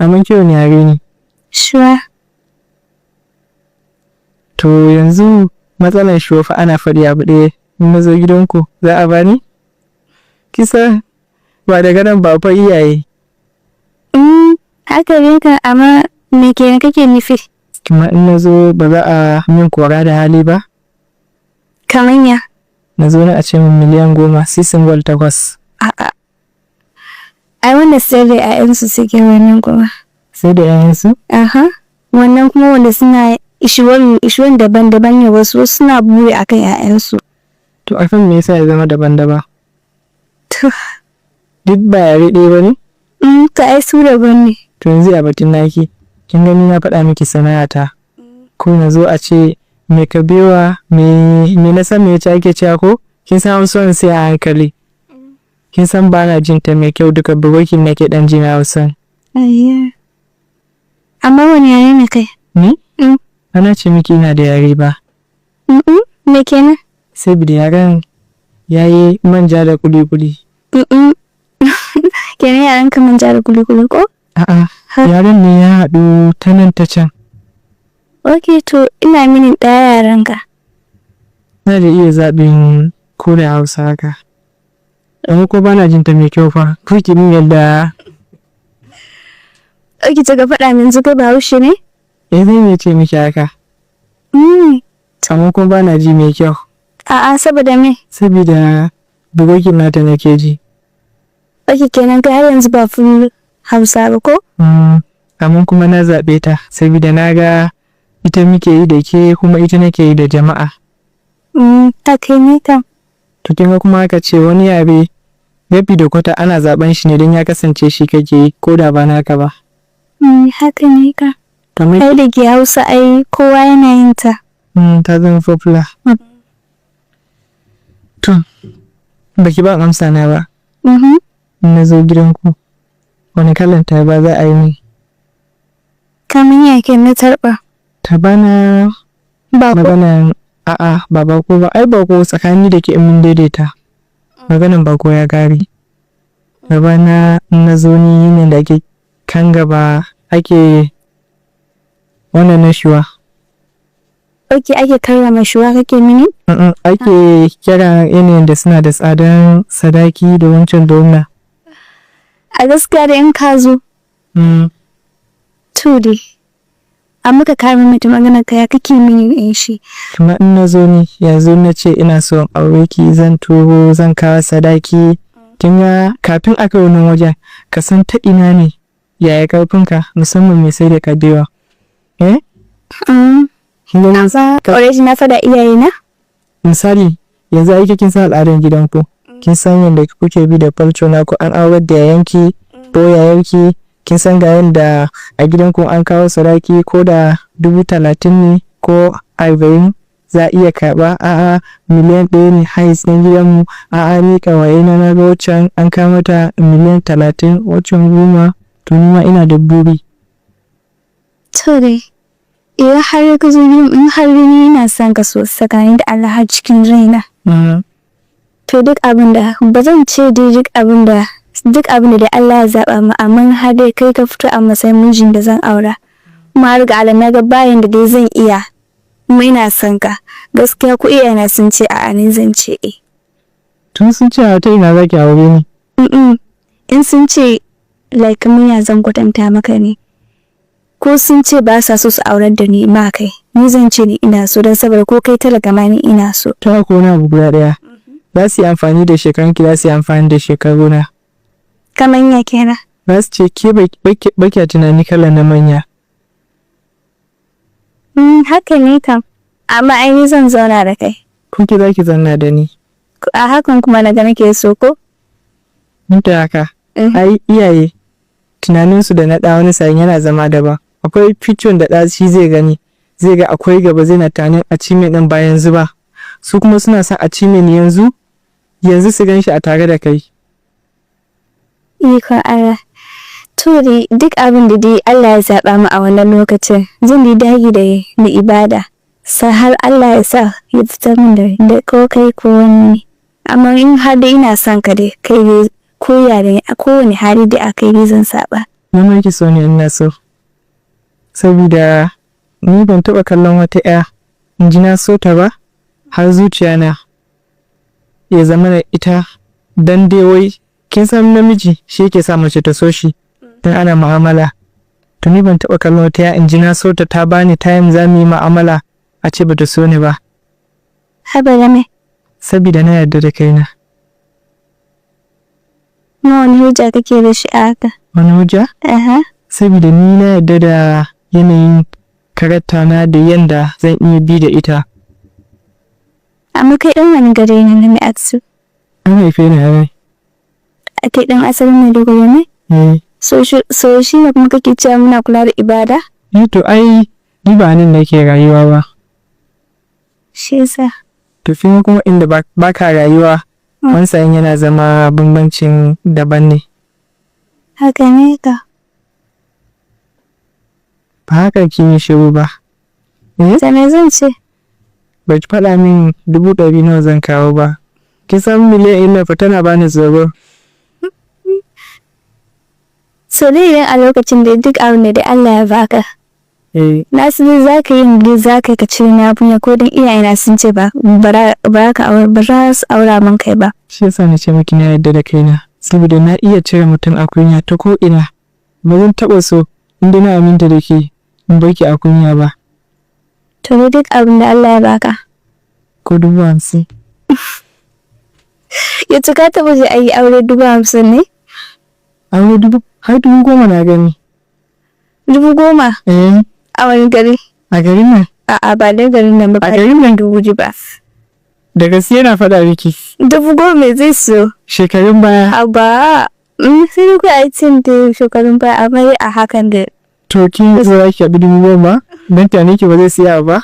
Kamar kyau ne yare ne. Shuwa. To yanzu matsalar shuwa fa ana faɗi abu ɗaya. In na zo gidanku za a bani? Kisa ba daga nan ba fa iyaye. Haka ne ka, amma me kenan kake nufi? Kuma in na zo ba za a min kora da hali ba? Kaman ya? Na zo na a ce min miliyan 10 sisin gwal 8. A'a. Ai wanda sai da 'ya'yansu suke wannan kuma. Sai da 'ya'yansu? Aha. Wannan kuma wanda suna ishuwan daban-daban ne, wasu suna buri akan 'ya'yansu. To akan me yasa ya zama daban-daban? To. Duk ba yare ɗaya ba ne? Ka ai su daban ne. To yanzu a batun naki, kin gani na faɗa miki sana'ata. Ko na zo a ce me ka bewa me na san me yace ake cewa ko? Kin san Hausan sai a hankali. Kin san ba na jin ta mai kyau duka bugokin nake dan jin Hausan. Ayya. Amma wani yare ne kai? Ni? Ana ce miki ina da yare ba. Me kenan? Saboda yaren yayi manja da kuli-kuli. Kenan yaren ka manja da kuli-kuli ko? A'a, yaren ne ya haɗu ta nan ta can. Ok, to ina mini ɗaya yaren ka. Na da iya zaɓin ko da Hausa haka. Amma ko bana jin ta mai kyau fa. Kuki min yadda. Ok, ta ga faɗa min zuga Bahaushe ne? Zan iya ce miki haka. Amma ko bana ji mai kyau. A'a, saboda me? Saboda bugokin nata nake ji. Ok, kenan kai har yanzu ba full Hausa ba ko? Amma kuma na zaɓe ta saboda na ga ita muke yi da ke kuma ita nake yi da jama'a. Haka ne kam. To kin ga kuma aka ce wani yare yafi da kwata ana zaben shi ne don ya kasance shi kake yi ko da ba naka ba. Haka ne kam. Kamar ai da ke Hausa ai kowa yana yin ta. Ta zama popular. To baki ba amsa na ba. Na zo gidanku wani kalan taba za a yi min? Kamin yake na tarba. Tabana Bako. maganan a'a ba bako ba ai bako tsakani da ke in mun daidaita. Maganan bako ya gari. Tabana na zo ni ne da ke kan gaba ake wannan na shuwa. Ok, ake karrama shuwa kake mini? Ake kira yanayin da suna da tsadan sadaki da wancan dona. A gaskiya da in ka zo. To dai. A muka kare mata maganar ka ya kake mini in shi. Kuma in na zo ni yanzu na ce ina son aure ki zan turo zan kawo sadaki. Kin ga kafin aka wani wajen ka san ta ina ne yaya karfinka musamman mai sai da kabewa. Already na fada iyaye na? Misali yanzu aiki kin san al'adar gidanku. Kin san yadda kuke bi da falco na ku an aurar da yayanki ko yayarki. Kin san ga yadda a gidanku an kawo sadaki ko da 30,000 ne ko 40 za a iya karɓa. A'a miliyan 1 ne hais na gidanmu. A'a ni kawaye na ga waccan an kawo mata miliyan 30 waccan 10. To ni ma ina da buri. To dai. Idan har ka zo gidan in har ni ina son ka so tsakanin da Allah har cikin raina. To duk abin da ba zan ce dai duk abin da Allah ya zaba mu amma har dai kai ka fito a matsayin mijin da zan aura. Kuma har ga Allah na ga bayan da dai zan iya. Kuma ina son ka. Gaskiya ku iyayena sun ce a'a ni zan ce eh. Tun sun ce a ta ina zaki aure ni? In sun ce like mun ya zan kwatanta maka ne. Ko sun ce ba sa so su aurar da ni ma kai ni zan ce ni ina so don saboda ko kai talaka ma ni ina so. Ta ko na abu guda daya. Za su yi amfani da shekarunki za su yi amfani da shekaruna. Kaman ya kenan. Za su ce ke baki tunani kala na manya. Haka ne kam. Amma ai ni zan zauna da kai. Kuke za ki zauna da ni. A hakan kuma na ga nake so ko? Da haka. Ai iyaye tunaninsu da na ɗa wani sa'in yana zama daban. Akwai picture da ɗa shi zai gani. Zai ga akwai gaba zai na tunanin achievement ɗin ba yanzu ba. Su kuma suna son achievement yanzu su gan shi a tare da kai. Ikon Allah. To dai duk abin da dai Allah ya zaɓa mu a wannan lokacin zan yi dagi da ibada. Sai har Allah ya sa ya fitar min da ko kai ko wani. Amma in har dai ina son ka dai kai dai ko yare a kowane hali da aka yi zan saba. Na mai ki so ne ina so. Saboda ni ban taɓa kallon wata 'ya in ji na so ta ba har zuciya na ya zama da ita dan dai wai kin san namiji shi yake sa mace ta so shi dan ana mu'amala. To ni ban taɓa kallon wata 'ya in ji na so ta bani time za mu yi mu'amala a ce bata so ni ba. Haba da me? Saboda na yarda da kaina. Ma wani hujja kake da shi a haka? Wani hujja? Saboda ni na yarda da yanayin karatta na da yanda zan iya bi da ita. Amma kai ɗan wani gari ne na mai aksu? An haife ni a rai. Kai ɗan asalin Maiduguri ne? So shi ne kuma kake cewa muna kula da ibada? To ai ni ba nan nake rayuwa ba. Shi yasa. Tafiya kuma inda ba ka rayuwa wansan yana zama bambancin daban ne. Haka ne ka. Ba haka kin yi shiru ba. Ta me zan ce? Bai faɗa min 100,000 nawa zan kawo ba. Kin san miliyan ina fa tana bani tsoro. So dai idan a lokacin da duk abin da Allah ya baka. Na su ne za ka yi ne za ka cire na abunya ko don iyayena sun ce ba za su aura min kai ba. Shi yasa na ce miki na yarda da kaina saboda na iya cire mutum a kunya ta ko ina. Ba zan taɓa so inda na aminta da ke in bar ki a kunya ba. To ne duk abin da Allah ya baka. Ko 50,000. Yace ka taɓa je a yi aure 50,000 ne? Aure 10,000 na gani. 10,000? A wani gari? A garin nan? A'a ba da garin nan ba. A garin nan? 10,000 ba. Da gaske na faɗa miki. 10,000 me zai so? Shekarun baya. A ba. Sai ku a cin da shekarun baya amma a hakan da. To kin zo ki abi 10,000 ba? Dan ta ne ki ba zai siya ba?